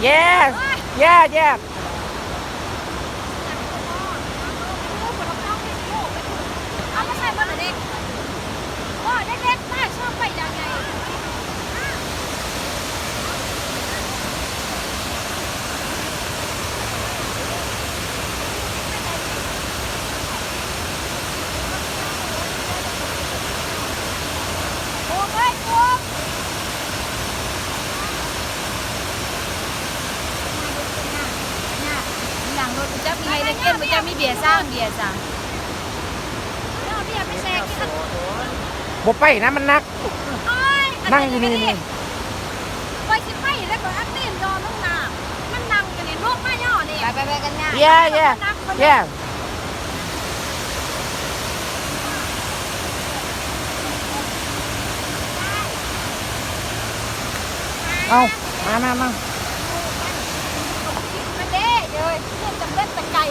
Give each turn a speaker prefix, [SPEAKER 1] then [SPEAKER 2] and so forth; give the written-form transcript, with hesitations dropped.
[SPEAKER 1] yes yeah yeah
[SPEAKER 2] เอาไม่ใช่บ้านเด็กว่าเด็กๆป้าชอบไปยังไง โอ้ยโอ้ยหลังรถจะมีไฮเดรเก้นมันจะมีเบียร์สร้างเบียร์สั่งเอาเบียร์ไปแช่กิน
[SPEAKER 1] บ่ไปนะมันนักนั่งอยู่นี่นี่
[SPEAKER 2] ไปสิไปแล้วก็อัดเต้นรอน้องนามันนั่งกันเนี่ยลูกมาย่อนี่ไปกันเนี่ย
[SPEAKER 1] yeah yeah yeah เอามา
[SPEAKER 2] มันเด้เลยเพื่อนจำเล่นตะไก่